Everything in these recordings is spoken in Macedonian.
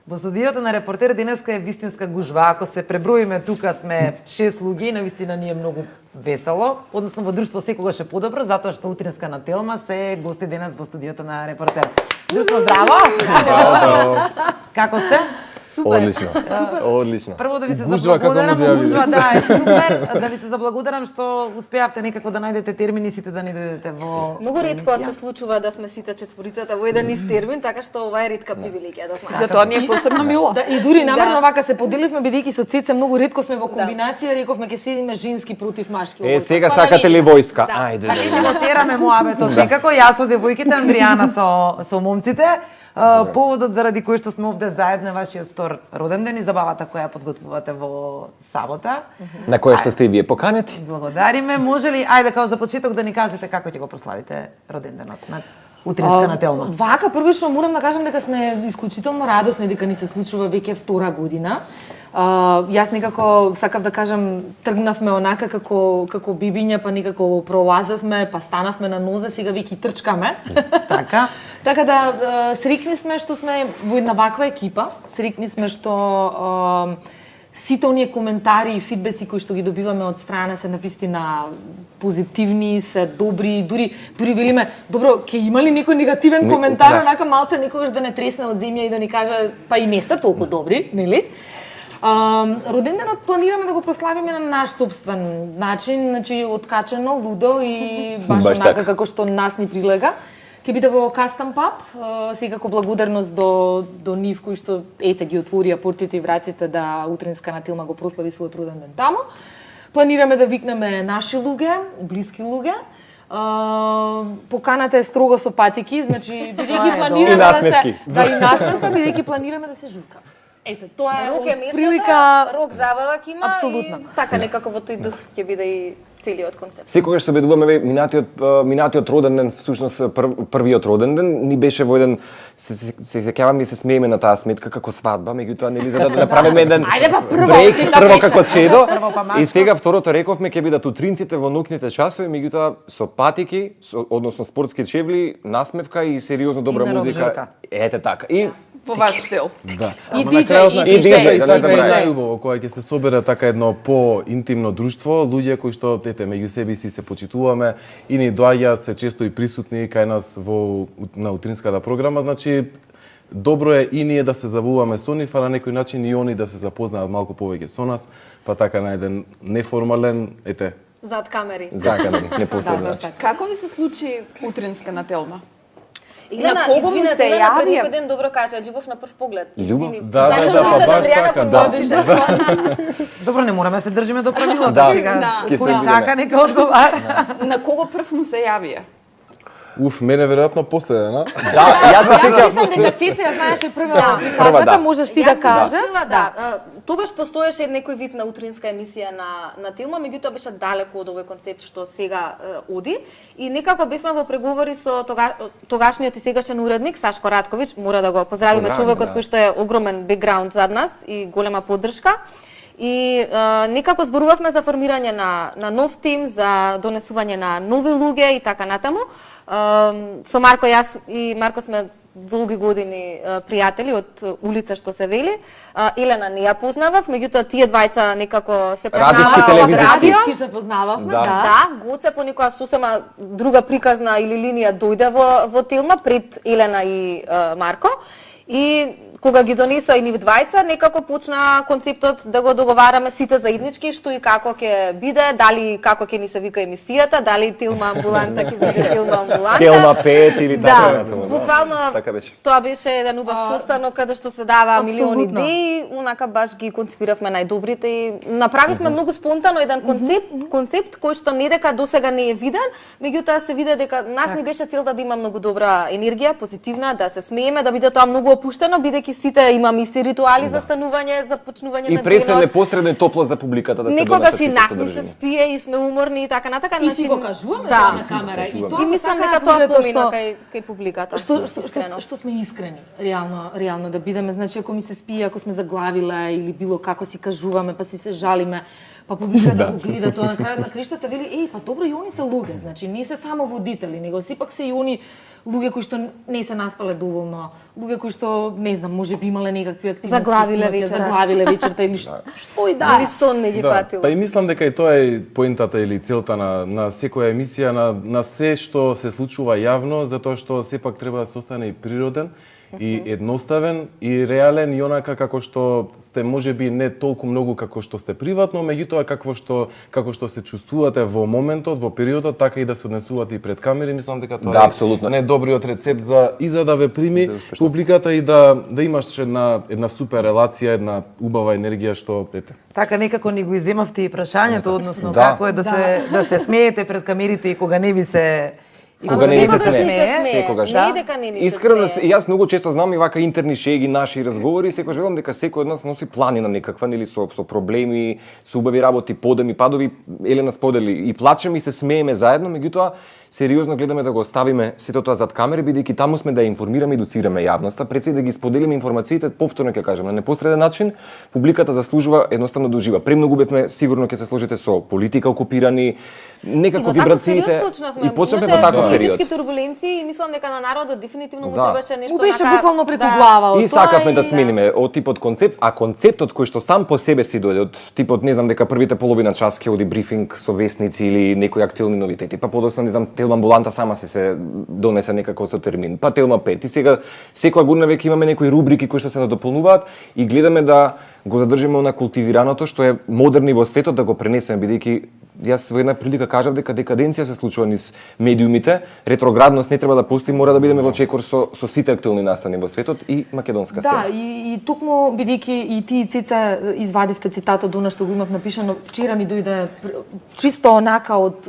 Во студиото на Репортер денеска е вистинска гужва. Ако се преброиме тука сме 6 луѓе и навистина ни е многу весело. Односно во друштво секогаш е подобро, затоа што утринска на Телма се гости денес во студиото на Репортер. Друштво, здраво! Како сте? Супер. Одлично. Супер. Одлично. Прво да ви се Гужва, заблагодарам, како може да ја да, е супер, да ви се заблагодарам што успеавте некако да најдете термини сите да ни дојдете во Многу ретко се случува да сме сите четворицата во еден ист термин, така што ова е ретка привилегија да знаете. Затоа ни е посебно мило. Да, и дури намерно вака се поделивме бидејќи со Цеце многу ретко сме во комбинација, рековме ќе седиме женски против машки. Сега сакате ли војска? Ајде. Така ќе го тераме муабетот некако, јас со девојките, Андријана со момците. Поводот заради кој што сме овде заедно е вашиот втор роден ден и забавата која подготвувате во сабота. На која што сте и вие поканети? Благодариме. Може ли, ајде као за почеток да ни кажете како ќе го прославите роден денот на утринска на Телма? Вака првично морам да кажам дека сме исклучително радосни дека ни се случува веќе втора година. Јас некако сакав да кажам тргнавме онака како бибиња, па некако пролазевме, па станавме на нозе, сега веќе трчкаме. Така. Така да срекни сме што сме во една ваква екипа, срекни сме што сите оние коментари и фидбеци кои што ги добиваме од страна се навистина позитивни, се добри, дури велиме, добро, ќе има ли некој негативен коментар, да. онака малце некогаш да не тресне од земја и да ни каже па и не сте толку добри, нели? Роден денот планираме да го прославиме на наш собствен начин, значи откачено, лудо и баш онака како што нас ни прилега. Ќе биде во Custom Pub, секако благодарност до нив кои што ете ги отворија портите и вратите да утринска на Телма го прослави својот роден ден таму. Планираме да викнеме наши луѓе, блиски луѓе. Поканата е строго со патики, значи бидејќи планираме да се и насметка, бидејќи планираме да се журка. Ете, тоа е прилика рок забава ќе има. Апсолутно. И така некако во тој дух ќе биде и целиот концепт. Секогаш се обидуваме минатиот роден ден, всушност првиот роден ден, ни беше во еден се сеќавам и се смееме на таа сметка како свадба, меѓутоа нели за да направиме еден брейк прво како чедо и сега второто рековме ќе бидат утринците во ноќните часови, меѓутоа со патики, односно спортски чевли, насмевка и сериозно добра музика. Ете така. И По ваш стил. Да. И диџеј, да не забравяј. Љубово, кога ќе се собере така едно поинтимно друштво, луѓе кои што меѓу себе си се почитуваме и ни доаѓа се често и присутни кај нас на утринската програма, значи добро е и ние да се забавуваме со нив, а на некој начин и они да се запознаат малку повеќе со нас, па така на еден неформален, Зад камери. непосреден начин. Како ви се случи утринска на Телма? Илена, кого му се Илена пред јави? некој ден добро кажа, љубов на прв поглед. Љубов? Извини. Да, па баш така, да. Добро, не мораме да се држиме до правилата Да, сега. ќе се Кој видиме. сака нека одговара. На кого прв му се јавија? Мене веројатно последен, Да, јас се Јас сеќавам. мислам дека Цеце ја знаеше прва Прва, приказната, да. можеш ти да кажеш. Тогаш постоеше некој вид на утринска емисија на Телма, меѓутоа беше далеко од овој концепт што сега оди и некако бевме во преговори со тогашниот и сегашен уредник Сашко Ратковиќ, мора да го поздравиме, човекот кој што е огромен бекграунд зад нас и голема поддршка. И некако зборувавме за формирање на нов тим, за донесување на нови луѓе и така натаму. Со Марко, јас и Марко сме долги години пријатели од улица што се вели. Елена не ја познавав, меѓутоа тие двајца некако се познаваа од радио. Радиски се познававме, да. Да, Гоце по некоја сосема друга приказна или линија дојде во Телма пред Елена и Марко. И кога ги донесоа и нив двајца, некако почна концептот да го договараме сите заеднички што и како ќе биде, дали како ќе ни се вика емисијата, дали Телма амбуланта ќе биде Телма амбуланта. Телма 5 или така натаму. Буквално тоа беше еден убав состанок каде што се дава милиони идеи, унака баш ги концепиравме најдобрите и направивме многу спонтано еден концепт кој што не дека досега не е виден, меѓутоа се виде дека нас ни беше целта да има многу добра енергија, позитивна, да се смееме, да биде тоа многу опуштено, бидејќи сите имаме исти ритуали за станување, за почнување на денот. И пресен непосредно топло за публиката да се некогаш и нас ни се спие и сме уморни и така натака. И си го кажуваме на камера. И тоа мислам дека тоа помина кај публиката. Што сме искрени, реално да бидеме, значи ако ми се спие, ако сме заглавиле или било како си кажуваме, па си се жалиме, па публиката го гледа тоа, на крајот на криштата вели, па добро, и они се луѓе, значи не се само водители, него сепак се и они луѓе кои што не се наспале доволно, луѓе кои што, не знам, може би имале некакви активности, заглавиле вечерта или што и да. Или сон не ги фатило. Па и мислам дека и тоа е поентата или целта на секоја емисија, на се што се случува јавно, затоа што сепак треба да се остане и природен, и едноставен, и реален, и онака како што сте можеби не толку многу како што сте приватно, меѓутоа како што се чувствувате во моментот, во периодот, така и да се однесувате и пред камери, мислам дека тоа е најдобриот рецепт за да ве прими публиката и да имаш една супер релација, една убава енергија што ете. Така некако ни го иземавте и прашањето, односно како е да се смеете пред камерите и кога не ви се кога не ни се смее, секогаш. Не дека не ни се искрено, јас многу често знам и вака интерни шеги, наши разговори, секогаш велам дека секој од нас носи планина некаква, нели со проблеми, со убави работи, подеми, падови. Елена сподели и плачеме и се смееме заедно, меѓутоа сериозно гледаме да го оставиме сето тоа зад камери, бидејќи таму сме да информираме и едуцираме јавноста, пред се да ги споделиме информациите, повторно ќе кажам, на непосреден начин, публиката заслужува едноставно да ужива. Премногу бевме, сигурно ќе се сложите со политика окупирани, некако вибрациите и почнавме во таков период. Политички турбуленции и мислам дека на народот дефинитивно му Да. требаше нешто Му беше буквално преку глава од И сакавме да смениме од типот концепт, а концептот кој што сам по себе си дојде од типот, не знам, дека првите половина час ќе оди брифинг со весници или некои актуелни новитети, па подоцна, не знам, Телма амбуланта сама се донесе некако со термин, па Телма 5 и сега секоја година веќе имаме некои рубрики кои што се надополнуваат и гледаме да го задржиме на култивираното што е модерни во светот, да го пренесеме, бидејќи јас во една прилика кажав дека декаденција се случува низ медиумите, ретроградност не треба да постои, мора да бидеме во чекор со сите актуелни настани во светот и македонска сцена. Да, и тукму бидејќи и ти Цица извадивте цитатот она што го имав напишано, вчера ми дојде чисто онака од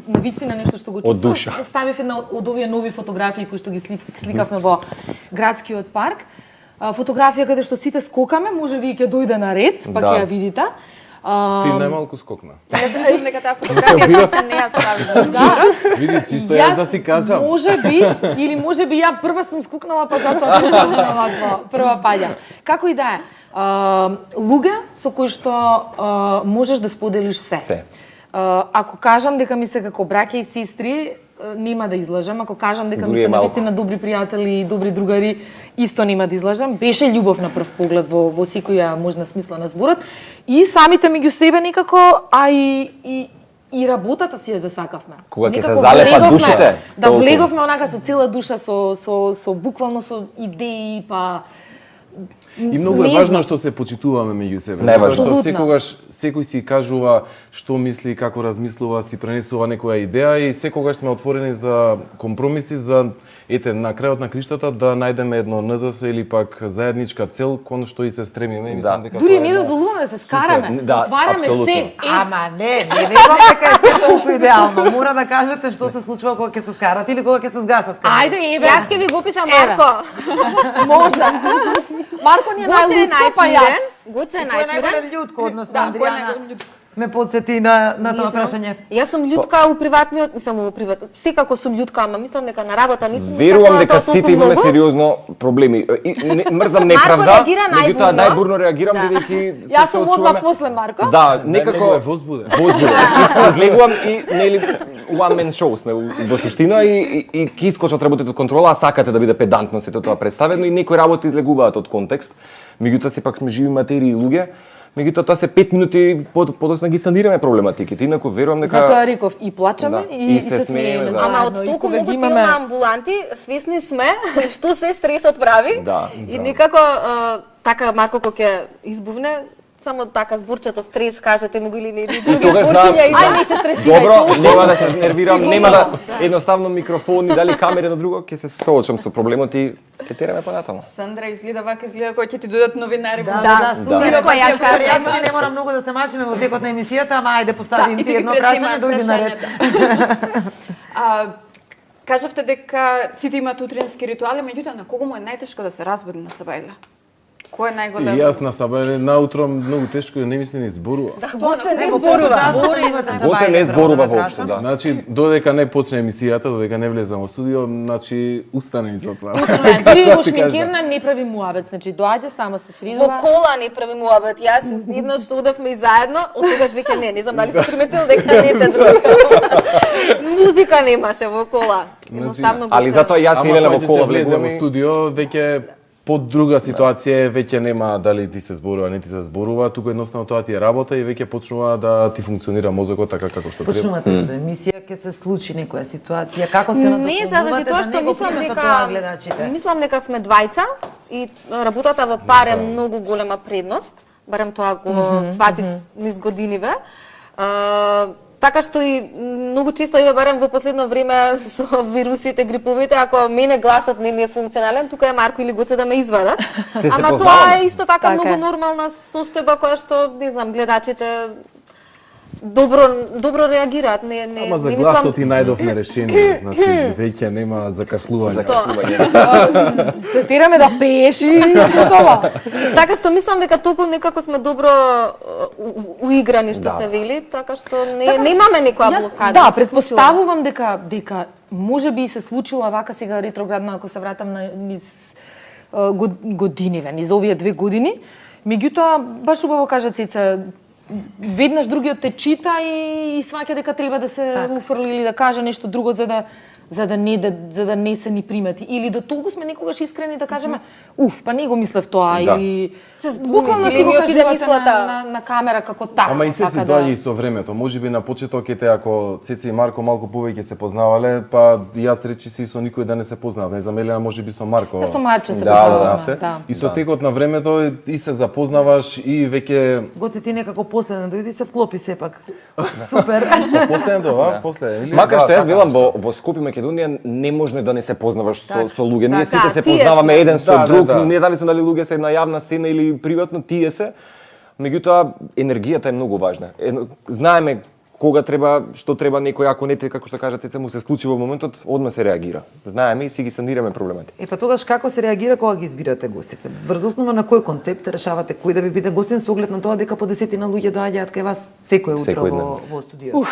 навистина нешто што го чувствував. Ставив една од овие нови фотографии кои што ги сликавме во градскиот парк. Фотографија каде што сите скокаме, можеби и ќе дојде на ред, па ќе ја видите. Ти најмалку скокна. Јас мислам дека таа фотографија која не ја стави. Види, чисто јас да ти кажам. Можеби ја прва сум скукнала, па затоа што сум оваква прва паѓа. Како и да е, луѓе со кои што можеш да споделиш се. Ако кажам дека ми се како браќа и сестри, нема да излажам. Ако кажам дека ми се навистина добри пријатели и добри другари, исто нема да излажам. Беше љубов на прв поглед во секоја можна смисла на зборот. И самите меѓу себе некако, а и работата си ја засакавме. Кога ќе се залепат душите? Да влеговме онака со цела душа, со буквално со идеи, па И многу е важно што се почитуваме меѓу себе. Најважно. Што секогаш секој си кажува што мисли, како размислува, си пренесува некоја идеја и секогаш сме отворени за компромиси, за на крајот на криштата да најдеме едно НЗС или пак заедничка цел кон што и се стремиме. Мислам дека дури не дозволуваме да се скараме, отвараме се. Ама не верувам дека е се толку идеално. Мора да кажете што се случува кога ќе се скарат или кога ќе се згасат. Ајде, еве. Јас ќе ви го пишам Марко. Може. Марко ни е најлутко, па јас. Гоце е Кој е најфирен. најголем љутко, односно Да, кој е Андријана најголем љутко? ме подсети на тоа прашање. Јас сум љутка у приватниот, мислам во приват. Секако сум љутка, ама мислам дека на работа не сум. Верувам дека сите имаме сериозно проблеми. Мрзам неправда, меѓутоа најбурно реагирам бидејќи Јас сум одма после Марко. Да, некако е возбуден. Излегувам и нели one man show сме во суштина и ќе искочат работите од контрола, а сакате да биде педантно сето тоа представено и некои работи излегуваат од контекст. Меѓутоа сепак сме живи материи и луѓе. Меѓутоа тоа се 5 минути подоцна ги санираме проблематиките. Инаку верувам дека Затоа реков и плачеме и се смееме. Ама од толку многу Телма амбуланти свесни сме што се стресот прави. И некако така Марко кога ќе избувне само така зборчето стрес кажете му или не други зборчиња и ај не се стресирај. Добро, нема да се нервирам, нема да едноставно микрофони, дали камера на друго, ќе се соочам со проблемот и ќе тераме понатаму. Сандра изгледа вака, изгледа кој ќе ти дојдат новинари. Па јас кажам, не морам многу да се мачиме во текот на емисијата, ама ајде постави ти едно прашање, дојди на ред. Кажавте дека сите имаат утрински ритуали, меѓутоа на кого му е најтешко да се разбуди на Сабајле? Кој е И најголем? јас на сабајле наутро многу тешко и не ми се не изборува. Гоце не зборува. Гоце не зборува воопшто, да. Значи, додека не почне емисијата, додека не влезам во студио, значи, устане за това. Точно е, дури во шминкерна не прави муабет, значи доаѓа само се Во сризува. кола не прави муабет. Јас еднаш одевме и заедно, од тогаш веќе не знам дали се приметил дека не те друга. Музика немаше во кола. Едноставно Али затоа јас и Елена во кола влезе во влегуваме. студио, веќе под друга ситуација, веќе нема дали ти се зборува, не ти се зборува, туку едноставно тоа ти е работа и веќе почнува да ти функционира мозокот така како што треба. Почнувате со емисија, ќе се случи некоја ситуација, како се Не, заради тоа што мислам дека гледачите? мислам дека сме двајца и работата во пар е многу голема предност, барем тоа го сватив низ годиниве. Така што и многу често ја барем во последно време со вирусите, гриповите, ако мене гласот не ми е функционален, тука е Марко или Гоце да ме извадат. Се Ама тоа познаваме. е исто така Така многу е. нормална состојба која што, не знам, гледачите добро реагираат. Ама за не гласот и најдовме решение, значи веќе нема закашлување. Закашување. Те тераме да пееш и готова. Така што мислам дека толку некако сме добро уиграни што Да. се вели, така што не имаме некоја блокада. Да, не се случува. предпоставувам дека може би се случила вака сега ретроградно, ако се вратам на низ годиниве, низ овие 2 години. Меѓутоа, баш убаво кажа Цеца, веднаш другиот те чита и сваќа дека треба да се уфрли или да каже нешто друго за да не се ни примети. Или до толку сме некогаш искрени да кажеме, па не го мислев тоа, Да. или Се збуни, буквално или си го ми отиде кажувате мислата. на камера како така. Ама и се си така доаѓа и со времето. Може би на почеток ете ако Цеци и Марко малку повеќе се познавале, па јас речи си со никој да не се познав. Не знам, Елена може би со Марко. Со Марче се Да, познаваме, да. И со текот на времето и се запознаваш и веќе Гоце ти некако последно дојди и се вклопи сепак. Супер. после тоа, после или Макар што јас така. велам во Скопје, Македонија не може да не се познаваш со луѓе. Ние сите се тие познаваме сме. еден со Да, друг, да. независно дали луѓе се на јавна сцена или приватно, тие се. Меѓутоа енергијата е многу важна. Знаеме кога треба, што треба некој, ако не како што кажа Цеца му се случи во моментот, одма се реагира. Знаеме и си ги санираме проблемите. Па тогаш како се реагира кога ги избирате гостите? Врз основа на кој концепт решавате кој да ви биде гостин со оглед на тоа дека по 10 луѓе доаѓаат кај вас секој утро Секој ден. во студио?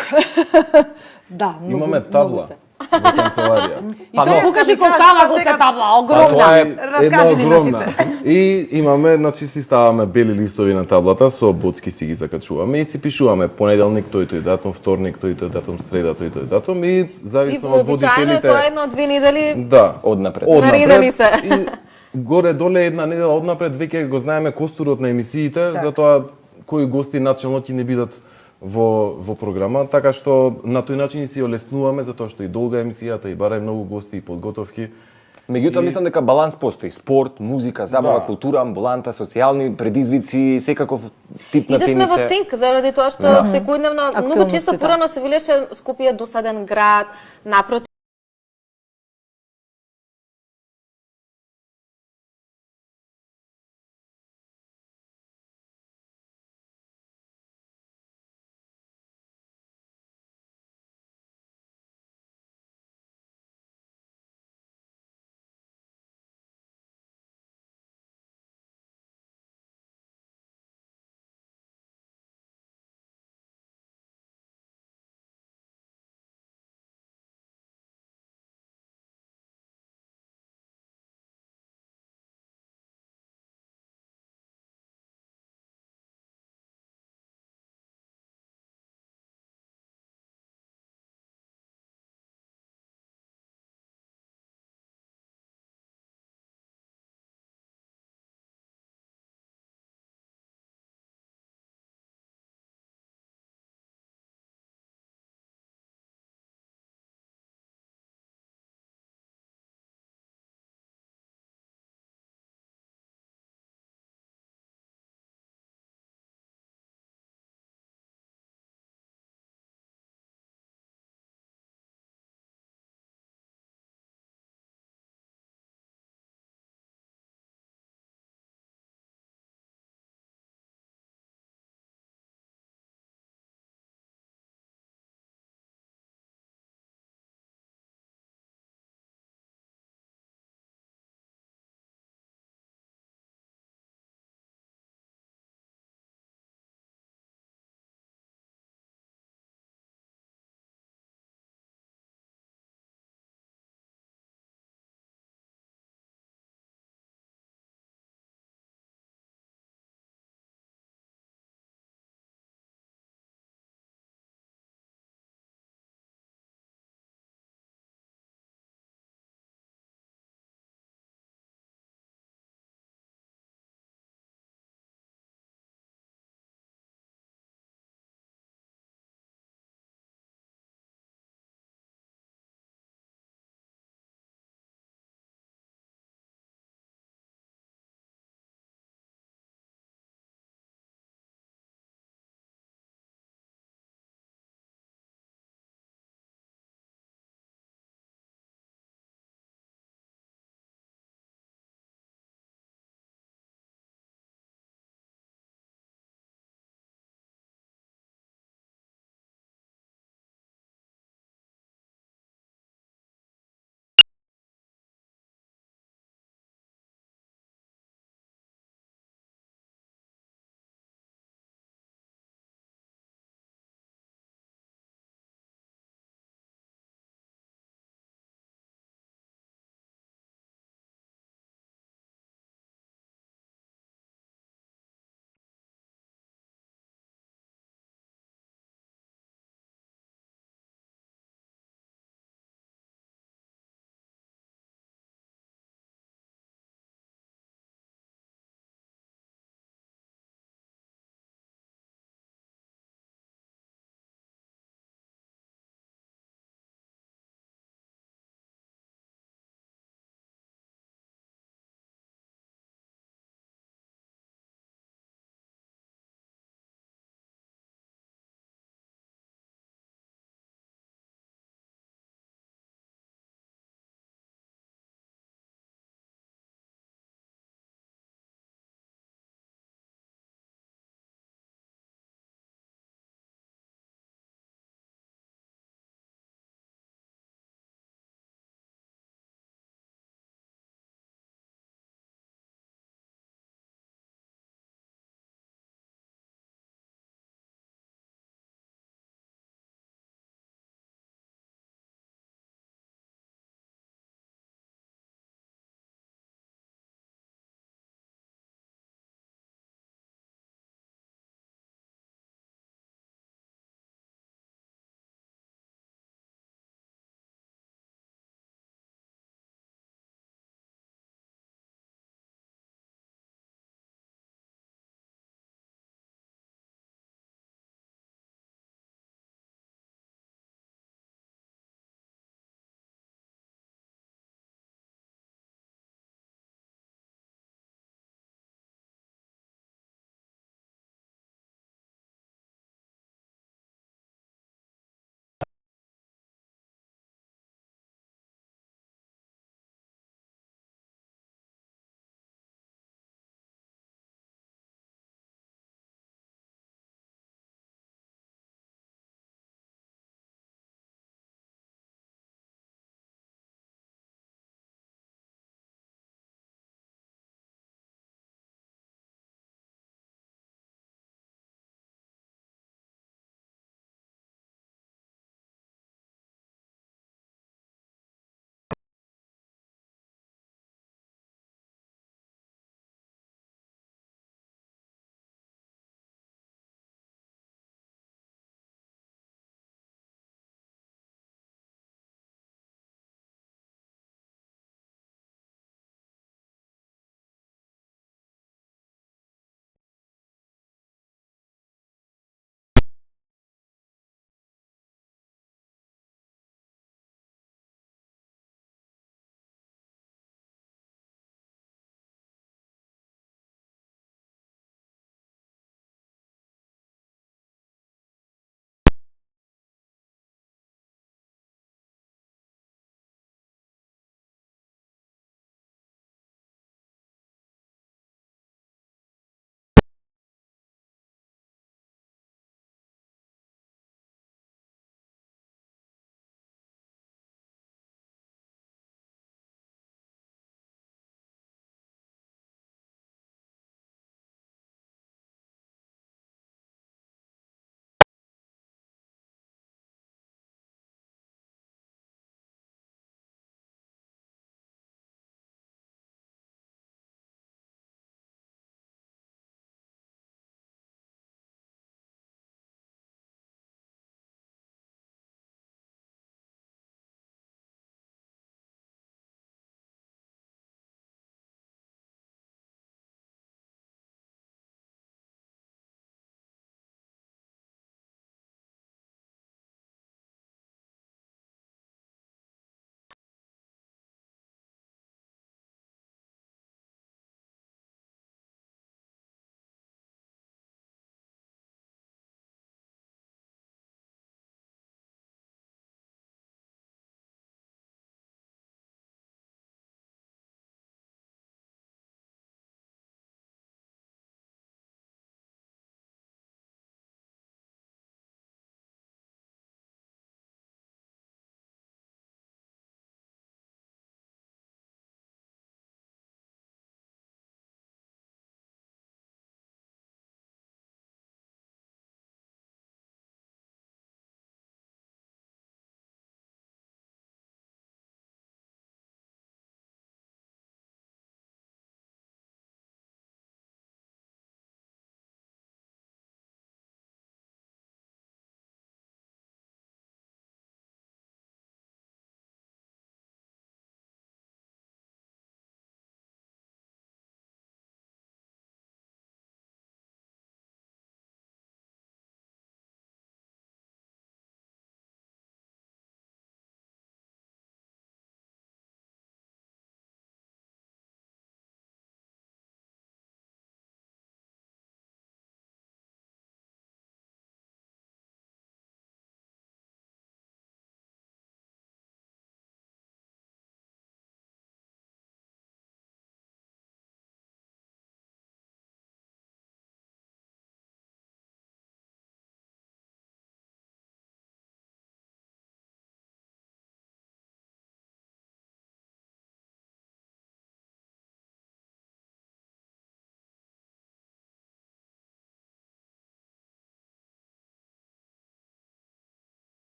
Да, многу, Имаме многу табла се. во канцеларија. И тоа покажи колкава го се табла, А огромна. тоа е Раскажи една ни на огромна. И имаме, значи си ставаме бели листови на таблата, со боцки си ги закачуваме и си пишуваме понеделник тој датум, вторник тој датум, среда тој датум и И зависно од вообичаено е водителите. тоа 1-2 недели. Да, Однапред. Наредени се. И горе-доле една недела однапред веќе го знаеме костурот на емисиите, затоа кои гости начелно ќе не бидат во програма, така што на тој начин и си олеснуваме затоа што и долга емисијата и барај многу гости и подготовки. Меѓутоа мислам дека баланс постои. Спорт, музика, забава, Да. култура, амбуланта, социјални предизвици, секаков тип на И да теми сме во се. тек, заради тоа што секојдневно, многу често Актуелности, да. порано се велеше Скопје е досаден град, напротив